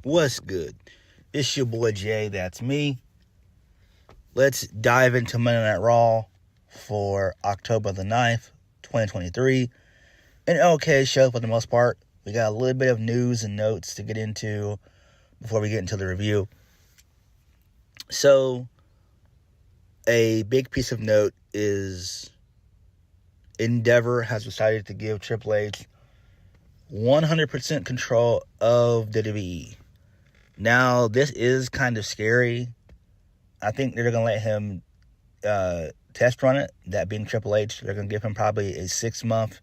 What's good? It's your boy Jay, that's me. Let's dive into Monday Night Raw for October the 9th, 2023. An okay show for the most part. We got a little bit of news and notes to get into before we get into the review. So, a big piece of note is Endeavor has decided to give Triple H 100% control of WWE. Now, this is kind of scary. I think they're going to let him test run it, that being Triple H. They're going to give him probably a 6-month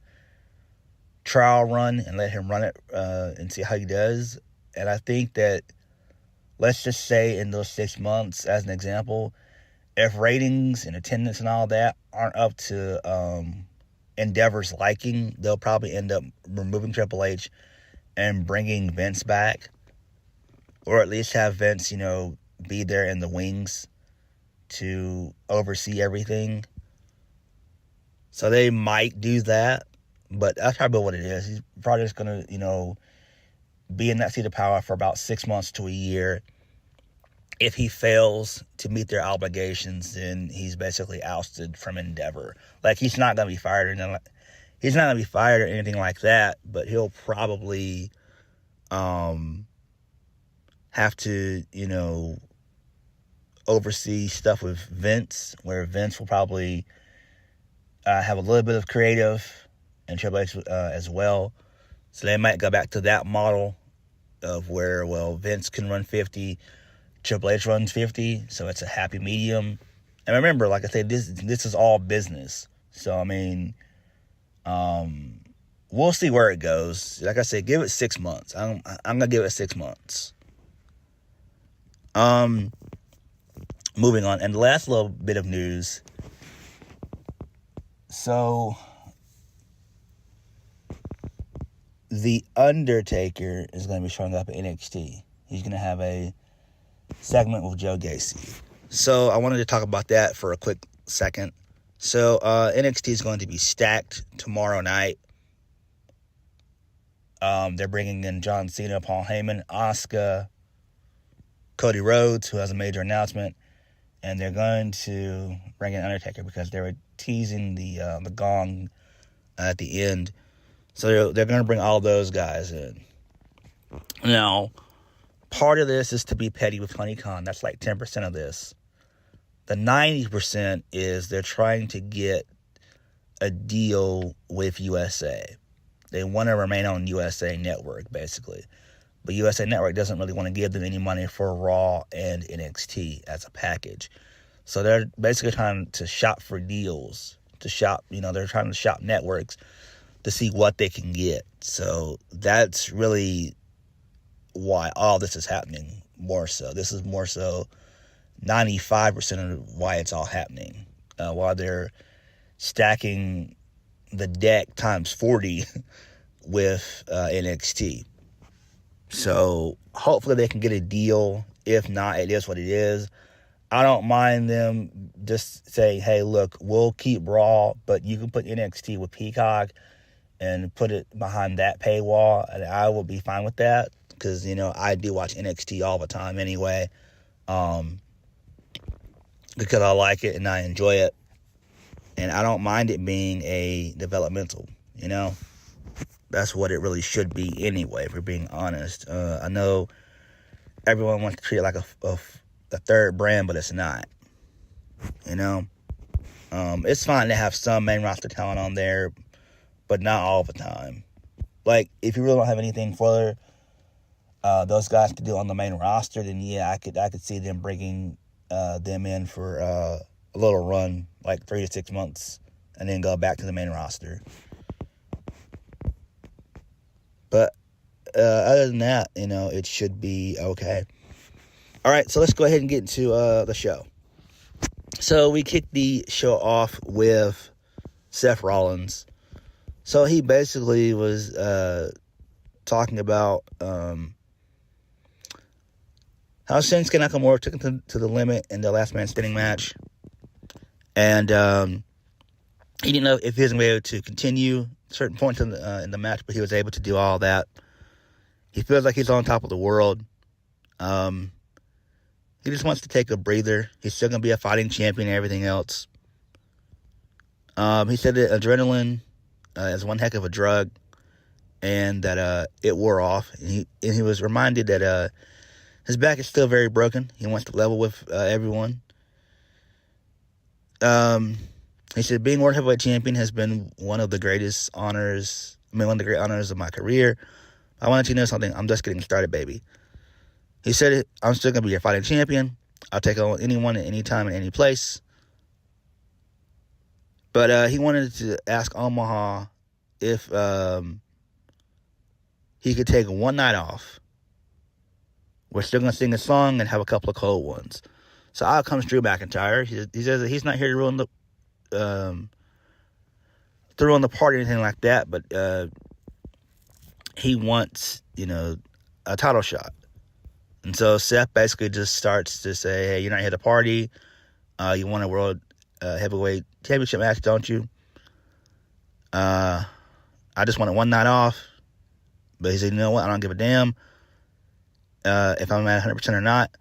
trial run and let him run it and see how he does. And I think that, let's just say in those 6 months, as an example, if ratings and attendance and all that aren't up to Endeavor's liking, they'll probably end up removing Triple H and bringing Vince back. Or at least have Vince, be there in the wings to oversee everything. So they might do that. But that's probably what it is. He's probably just going to, be in that seat of power for about 6 months to a year. If he fails to meet their obligations, then he's basically ousted from Endeavor. Like, he's not going to be fired. He's not going to be fired or anything like that. But he'll probably have to, oversee stuff with Vince, where Vince will probably have a little bit of creative and Triple H as well. So they might go back to that model of where, Vince can run 50, Triple H runs 50, so it's a happy medium. And remember, like I said, this is all business. So, we'll see where it goes. Like I said, give it 6 months. I'm going to give it 6 months. Moving on. And the last little bit of news. So, The Undertaker is going to be showing up at NXT. He's going to have a segment with Joe Gacy. So, I wanted to talk about that for a quick second. So, NXT is going to be stacked tomorrow night. They're bringing in John Cena, Paul Heyman, Asuka, Cody Rhodes, who has a major announcement, and they're going to bring in Undertaker because they were teasing the gong at the end. So they're going to bring all those guys in. Now, part of this is to be petty with HoneyCon. That's like 10% of this. The 90% is they're trying to get a deal with USA. They want to remain on USA Network, basically. But USA Network doesn't really want to give them any money for Raw and NXT as a package. So they're basically trying to shop for deals. They're trying to shop networks to see what they can get. So that's really why all this is happening more so. This is more so 95% of why it's all happening. While they're stacking the deck times 40 with NXT. So, hopefully they can get a deal. If not, it is what it is. I don't mind them just saying, hey, look, we'll keep Raw, but you can put NXT with Peacock and put it behind that paywall, and I will be fine with that because, I do watch NXT all the time anyway because I like it and I enjoy it, and I don't mind it being a developmental, That's what it really should be anyway, if we're being honest. I know everyone wants to treat it like a third brand, but it's not. It's fine to have some main roster talent on there, but not all the time. Like, if you really don't have anything further those guys to do on the main roster, then yeah, I could see them bringing them in for a little run, like 3 to 6 months, and then go back to the main roster. But other than that, it should be okay. All right, so let's go ahead and get into the show. So we kicked the show off with Seth Rollins. So he basically was talking about how Shinsuke Nakamura took him to the limit in the last man standing match. And he didn't know if he was going to be able to continue certain points in the match, but he was able to do all that. He feels like he's on top of the world. He just wants to take a breather. He's still going to be a fighting champion and everything else. He said that adrenaline is one heck of a drug, and that it wore off. And he was reminded that his back is still very broken. He wants to level with everyone. He said, being World Heavyweight Champion has been one of the greatest honors, one of the great honors of my career. I wanted you to know something. I'm just getting started, baby. He said, I'm still going to be your fighting champion. I'll take on anyone at any time and any place. But he wanted to ask Omaha if he could take one night off. We're still going to sing a song and have a couple of cold ones. So out comes Drew McIntyre. He says that he's not here to ruin the party or anything like that, but he wants, a title shot. And so Seth basically just starts to say, hey, you're not here to party. You want a World Heavyweight Championship match, don't you? I just wanted one night off. But he said, you know what? I don't give a damn if I'm at 100% or not.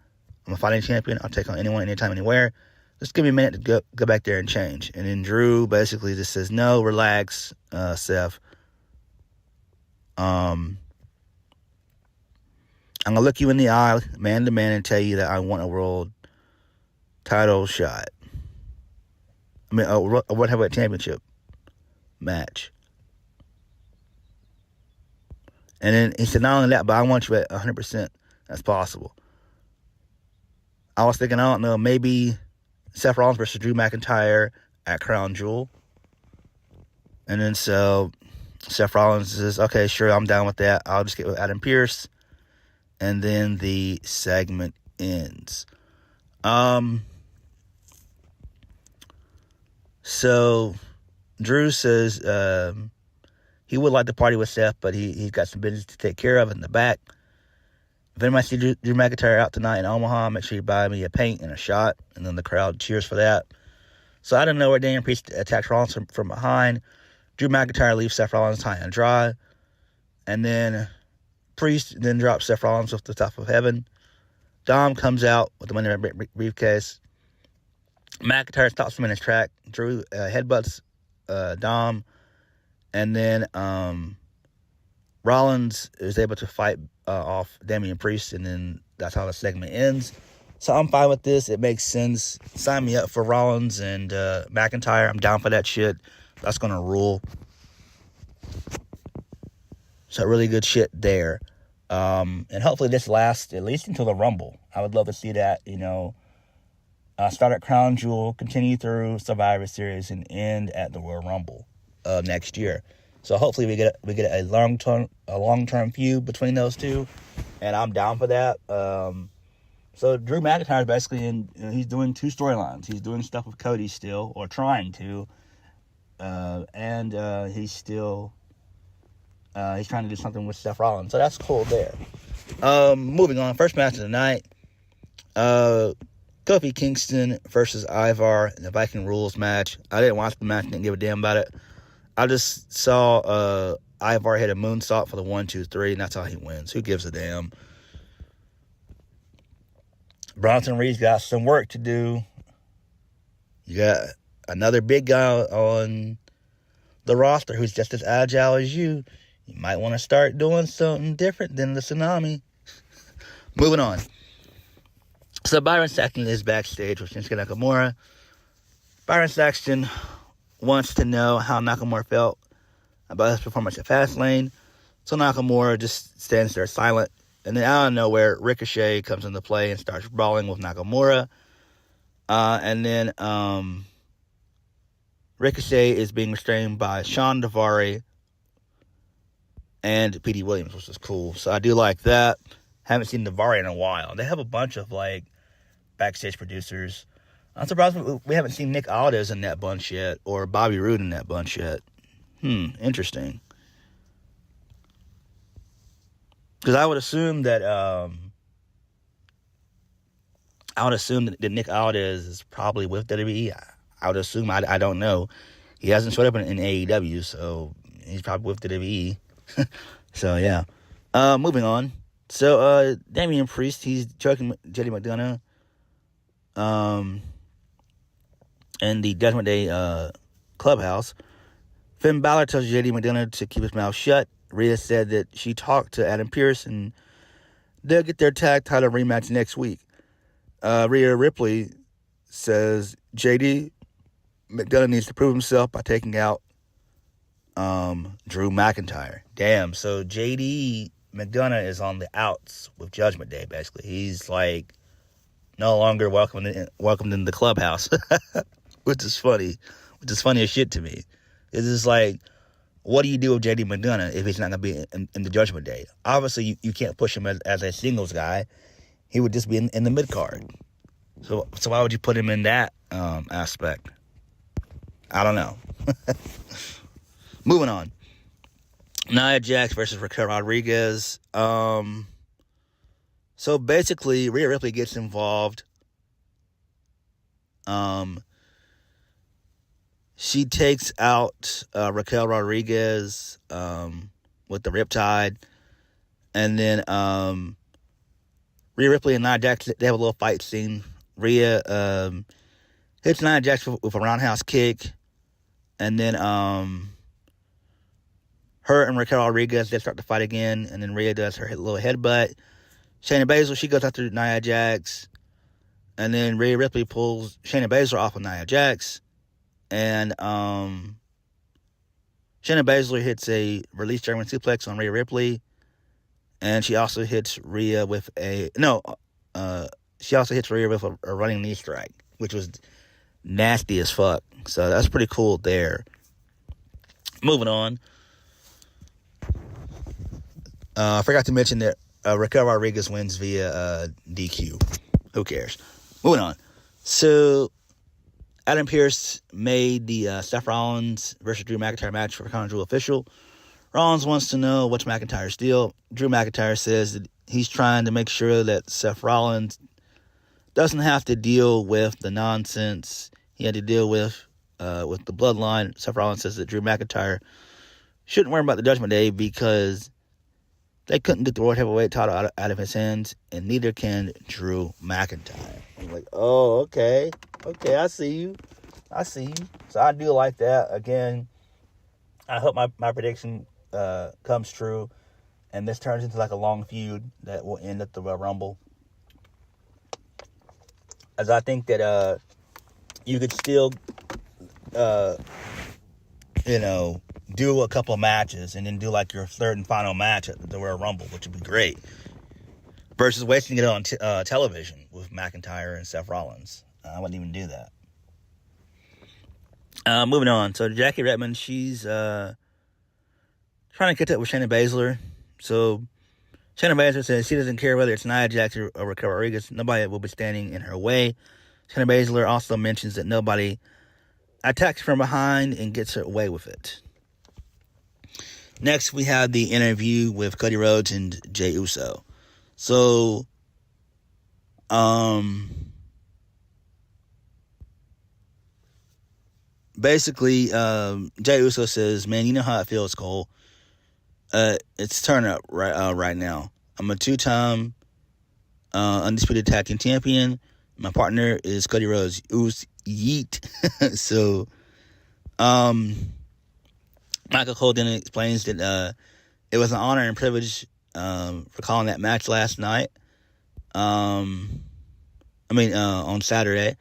I'm a fighting champion. I'll take on anyone, anytime, anywhere. Just give me a minute to go back there and change. And then Drew basically just says, no, relax, Seth. I'm going to look you in the eye, man to man, and tell you that I want a world title shot. A World Heavyweight Championship match. And then he said, not only that, but I want you at 100% as possible. I was thinking, I don't know, maybe Seth Rollins versus Drew McIntyre at Crown Jewel. And then so Seth Rollins says, okay, sure, I'm down with that. I'll just get with Adam Pearce. And then the segment ends. So Drew says he would like to party with Seth, but he's got some business to take care of in the back. If anybody sees Drew McIntyre out tonight in Omaha, make sure you buy me a paint and a shot. And then the crowd cheers for that. So I don't know where Damien Priest attacks Rollins from behind. Drew McIntyre leaves Seth Rollins high and dry. And then Priest then drops Seth Rollins off the top of heaven. Dom comes out with the money in the briefcase. McIntyre stops him in his track. Drew headbutts Dom. And then Rollins is able to fight off Damien Priest, and then that's how the segment ends. So I'm fine with this. It makes sense. Sign me up for Rollins and McIntyre. I'm down for that shit. That's going to rule. So really good shit there. And hopefully this lasts at least until the Rumble. I would love to see that, start at Crown Jewel, continue through Survivor Series, and end at the Royal Rumble next year. So hopefully we get a long-term feud between those two, and I'm down for that. So Drew McIntyre is basically he's doing two storylines. He's doing stuff with Cody still, or trying to, and he's still he's trying to do something with Seth Rollins. So that's cool there. Moving on, first match of the night, Kofi Kingston versus Ivar in the Viking Rules match. I didn't watch the match, didn't give a damn about it. I just saw Ivar hit a moonsault for the 1, 2, 3, and that's how he wins. Who gives a damn? Bronson Reed's got some work to do. You got another big guy on the roster who's just as agile as you. You might want to start doing something different than the Tsunami. Moving on. So Byron Saxton is backstage with Shinsuke Nakamura. Byron Saxton wants to know how Nakamura felt about his performance at Fastlane. So Nakamura just stands there silent. And then out of nowhere, Ricochet comes into play and starts brawling with Nakamura. And then Ricochet is being restrained by Sean Daivari and Petey Williams, which is cool. So I do like that. Haven't seen Daivari in a while. They have a bunch of backstage producers. I'm surprised we haven't seen Nick Aldis in that bunch yet, or Bobby Roode in that bunch yet. Interesting. Because I would assume that Nick Aldis is probably with WWE. I would assume. I don't know. He hasn't showed up in AEW, so he's probably with WWE. So yeah. Moving on. So, Damien Priest, he's choking JD McDonagh in the Judgment Day clubhouse. Finn Balor tells JD McDonagh to keep his mouth shut. Rhea said that she talked to Adam Pearce and they'll get their tag title rematch next week. Rhea Ripley says JD McDonagh needs to prove himself by taking out Drew McIntyre. Damn, so JD McDonagh is on the outs with Judgment Day, basically. He's like no longer welcomed in the clubhouse, which is funny as shit to me. It's just like, what do you do with JD McDonagh if he's not going to be in the Judgment Day? Obviously, you can't push him as a singles guy. He would just be in the mid-card. So why would you put him in that aspect? I don't know. Moving on. Nia Jax versus Raquel Rodriguez. So basically, Rhea Ripley gets involved. She takes out Raquel Rodriguez with the Riptide. And then Rhea Ripley and Nia Jax, they have a little fight scene. Rhea hits Nia Jax with a roundhouse kick. And then her and Raquel Rodriguez, they start to fight again. And then Rhea does her little headbutt. Shayna Baszler, she goes after Nia Jax. And then Rhea Ripley pulls Shayna Baszler off of Nia Jax. And Shayna Baszler hits a release German suplex on Rhea Ripley. And she also hits Rhea with a running knee strike, which was nasty as fuck. So that's pretty cool there. Moving on. I forgot to mention that Raquel Rodriguez wins via DQ. Who cares? Moving on. So Adam Pearce made the Seth Rollins versus Drew McIntyre match for Crown Jewel official. Rollins wants to know what's McIntyre's deal. Drew McIntyre says that he's trying to make sure that Seth Rollins doesn't have to deal with the nonsense he had to deal with the bloodline. Seth Rollins says that Drew McIntyre shouldn't worry about the Judgment Day because they couldn't get the World Heavyweight title out of his hands, and neither can Drew McIntyre. I'm like, oh, okay. Okay, I see you. So I do like that. Again, I hope my prediction comes true, and this turns into like a long feud that will end at the Royal Rumble. As I think that you could still, do a couple matches and then do like your third and final match at the Royal Rumble, which would be great. Versus wasting it on television with McIntyre and Seth Rollins. I wouldn't even do that. Moving on. So Jackie Redmond, she's trying to catch up with Shayna Baszler. So Shayna Baszler says she doesn't care whether it's Nia Jax or Raquel Rodriguez. Nobody will be standing in her way. Shayna Baszler also mentions that nobody attacks from behind and gets away with it. Next, we have the interview with Cody Rhodes and Jey Uso. So, basically, Jey Uso says, "Man, you know how it feels, Cole. It's turn up right now. I'm a 2-time undisputed tag team champion. My partner is Cody Rhodes. Yeet." So, Michael Cole then explains that it was an honor and privilege for calling that match last night. On Saturday.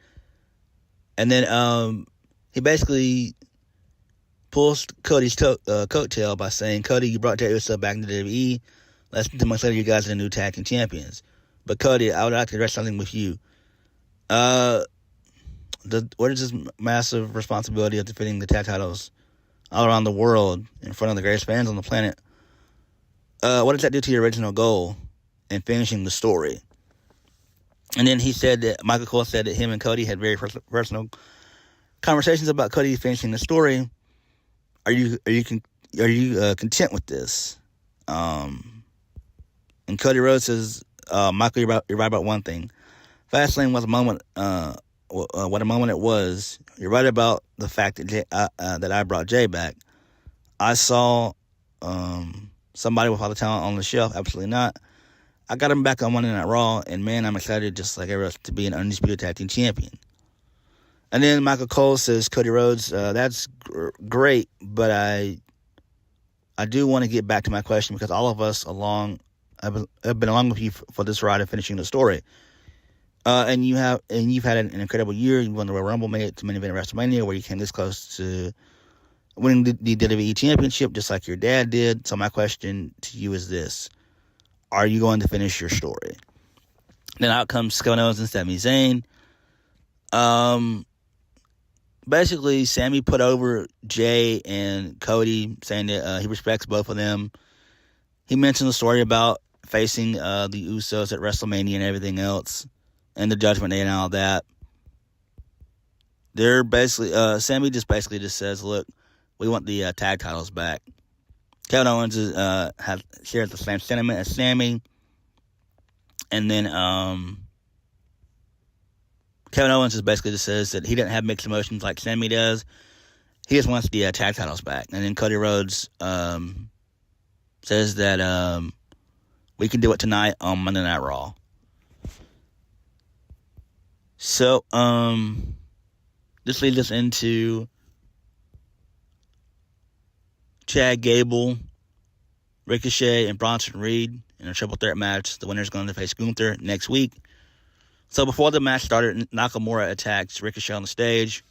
And then he basically pulls Cody's coattail by saying, "Cody, you brought Jey Uso back into WWE. Less than 2 months later, you guys are the new tag team champions. But Cody, I would like to address something with you. What is this massive responsibility of defending the tag titles all around the world in front of the greatest fans on the planet? What does that do to your original goal in finishing the story?" And then Michael Cole said that him and Cody had very personal conversations about Cody finishing the story. Are you content with this? And Cody Rhodes says, "Michael, you're right about one thing. Fastlane was a moment. What a moment it was. You're right about the fact that that I brought Jay back. I saw somebody with all the talent on the shelf. Absolutely not. I got him back on Monday Night Raw, and man, I'm excited just like everyone else to be an undisputed tag team champion. And then Michael Cole says, Cody Rhodes, that's great, but I do want to get back to my question because all of us I've been along with you for this ride of finishing the story. And you've had an incredible year. You won the Royal Rumble, made it to main event at WrestleMania, where you came this close to winning the WWE Championship, just like your dad did. So my question to you is this: are you going to finish your story? Then out comes Kevin Owens and Sami Zayn. Basically, Sami put over Jey and Cody, saying that he respects both of them. He mentioned the story about facing the Usos at WrestleMania and everything else, and the Judgment Day and all that. They're basically, Sami just says, look, we want the tag titles back. Kevin Owens shares the same sentiment as Sami. And then Kevin Owens just says that he doesn't have mixed emotions like Sami does. He just wants the tag titles back. And then Cody Rhodes says that we can do it tonight on Monday Night Raw. So, this leads us into Chad Gable, Ricochet, and Bronson Reed in a triple threat match. The winner's going to face Gunther next week. So before the match started, Nakamura attacks Ricochet on the stage.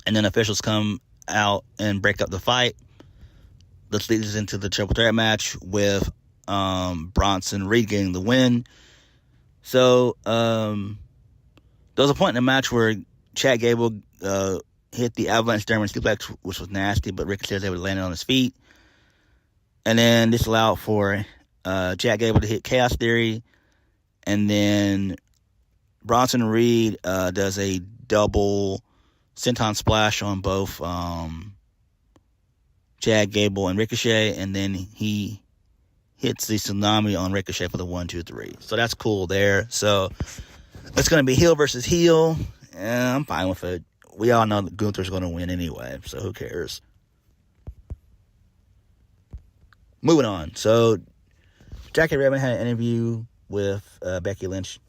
And then officials come out and break up the fight. This leads us into the triple threat match with Bronson Reed getting the win. So there was a point in the match where Chad Gable hit the avalanche German suplex, which was nasty, but Ricochet was able to land it on his feet. And then this allowed for Chad Gable to hit Chaos Theory. And then Bronson Reed does a double senton splash on both Chad Gable and Ricochet. And then he hits the tsunami on Ricochet for the 1, 2, 3. So that's cool there. So it's going to be heel versus heel. And I'm fine with it. We all know that Gunther's going to win anyway, so who cares? Moving on. So, Jackie Redmond had an interview with Becky Lynch.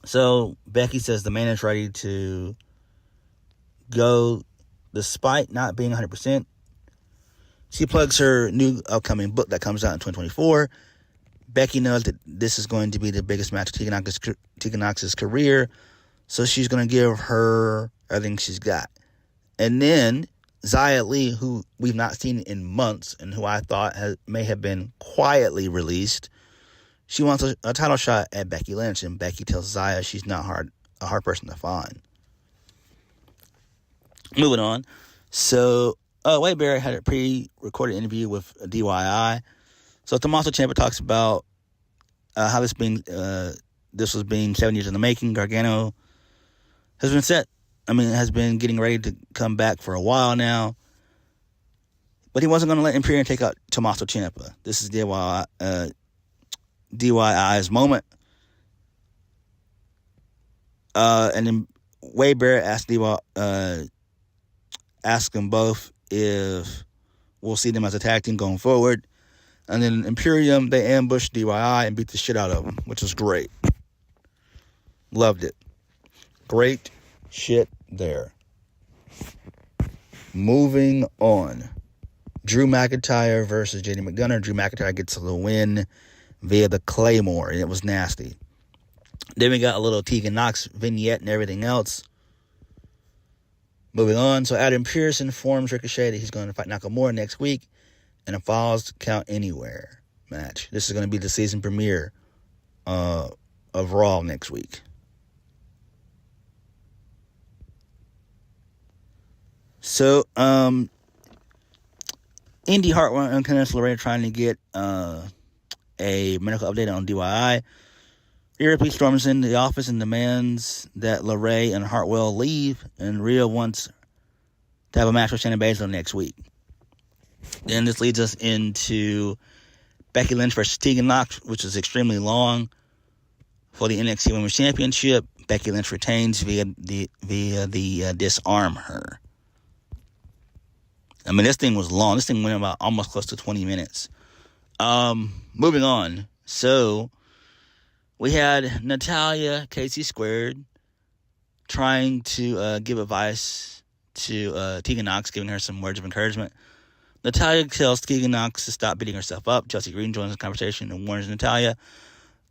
So, Becky says the man is ready to go despite not being 100%. She plugs her new upcoming book that comes out in 2024. Becky knows that this is going to be the biggest match of Tegan Nox's career, so she's going to give her everything she's got. And then Xia Li, who we've not seen in months and who I thought may have been quietly released, she wants a title shot at Becky Lynch, and Becky tells Xia she's not a hard person to find. Moving on. So, Wade Barrett had a pre-recorded interview with DIY. So Tommaso Ciampa talks about how this was being 7 years in the making. Gargano has been getting ready to come back for a while now. But he wasn't going to let Imperium take out Tommaso Ciampa. This is DIY's moment. And then Wade Barrett asked them both if we'll see them as a tag team going forward. And then Imperium, they ambushed DIY and beat the shit out of them, which was great. Loved it. Great shit there. Moving on. Drew McIntyre versus JD McDonagh. Drew McIntyre gets the win via the Claymore, and it was nasty. Then we got a little Tegan Nox vignette and everything else. Moving on. So Adam Pearce informs Ricochet that he's going to fight Nakamura next week in a Falls Count Anywhere match. This is going to be the season premiere of Raw next week. So, Indy Hartwell and Candice LeRae trying to get a medical update on DIY. Rhea Ripley storms into the office and demands that LeRae and Hartwell leave, and Rhea wants to have a match with Shayna Baszler next week. Then this leads us into Becky Lynch versus Tegan Nox, which is extremely long for the NXT Women's Championship. Becky Lynch retains via the disarm her. I mean, this thing was long. This thing went about almost close to 20 minutes. Moving on. So, we had Natalya, Casey Squared, trying to give advice to Tegan Nox, giving her some words of encouragement. Natalya tells Tegan Nox to stop beating herself up. Chelsea Green joins the conversation and warns Natalya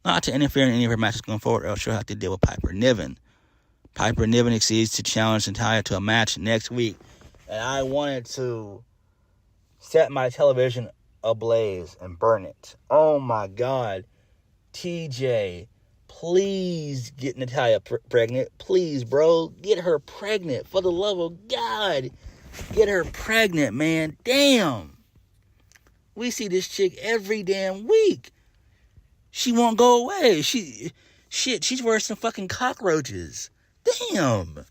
not to interfere in any of her matches going forward, or else she'll have to deal with Piper Niven. Piper Niven exceeds to challenge Natalya to a match next week. And I wanted to set my television ablaze and burn it. Oh my God. TJ, please get Natalya pregnant. Please, bro. Get her pregnant. For the love of God. Get her pregnant, man. Damn. We see this chick every damn week. She won't go away. She's worse than fucking cockroaches. Damn.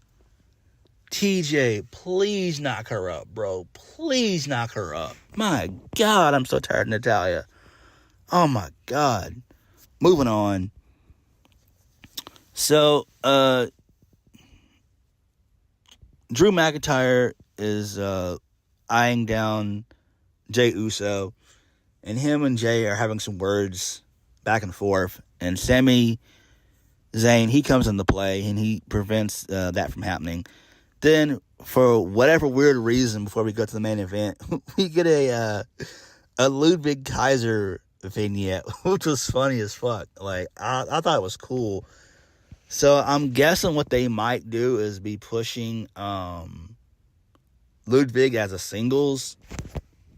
TJ, please knock her up, bro. Please knock her up. My God, I'm so tired of Natalya. Oh my God. Moving on. So, Drew McIntyre is eyeing down Jey Uso, and him and Jey are having some words back and forth, and Sami Zayn, he comes into play, and he prevents that from happening. Then, for whatever weird reason, before we go to the main event, we get a Ludwig Kaiser vignette, which was funny as fuck. Like, I thought it was cool. So, I'm guessing what they might do is be pushing Ludwig as a singles,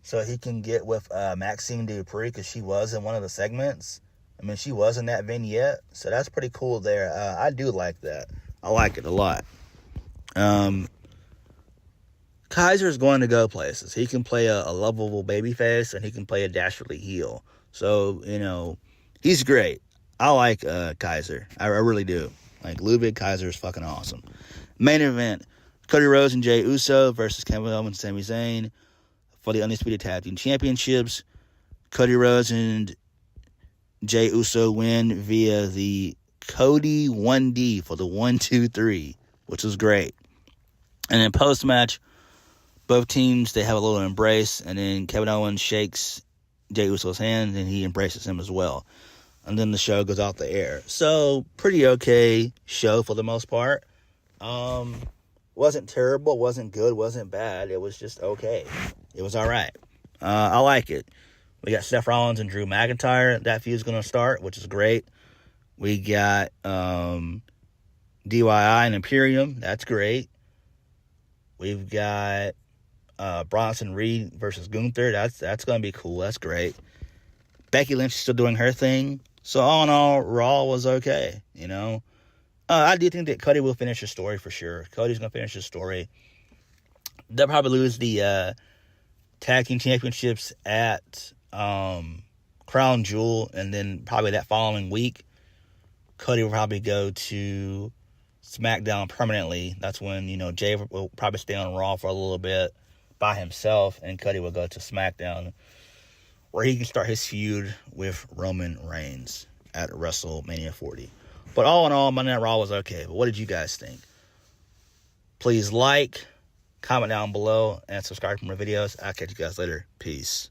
so he can get with Maxine Dupree, because she was in one of the segments. I mean, she was in that vignette, so that's pretty cool there. I do like that. I like it a lot. Kaiser's going to go places. He can play a lovable babyface, and he can play a dastardly heel. So, you know, he's great. I like Kaiser. I really do. Like, Ludwig Kaiser is fucking awesome. Main event, Cody Rhodes and Jey Uso versus Kevin Owens and Sami Zayn for the Undisputed Tag Team Championships. Cody Rhodes and Jey Uso win via the Cody 1D for the 1-2-3, which was great. And then post-match, both teams, they have a little embrace, and then Kevin Owens shakes Jey Uso's hand, and he embraces him as well. And then the show goes off the air. So, pretty okay show for the most part. Wasn't terrible, wasn't good, wasn't bad. It was just okay. It was alright. I like it. We got Seth Rollins and Drew McIntyre. That feud's going to start, which is great. We got DIY and Imperium. That's great. We've got Bronson Reed versus Gunther. That's going to be cool. That's great. Becky Lynch is still doing her thing. So, all in all, Raw was okay, you know. I do think that Cody will finish his story for sure. Cody's going to finish his story. They'll probably lose the Tag Team Championships at Crown Jewel, and then probably that following week, Cody will probably go to SmackDown permanently. That's when, you know, Jey will probably stay on Raw for a little bit by himself, and Cody will go to SmackDown, where he can start his feud with Roman Reigns at WrestleMania 40. But all in all, Monday Night Raw was okay. But what did you guys think? Please like, comment down below, and subscribe for more videos. I'll catch you guys later. Peace.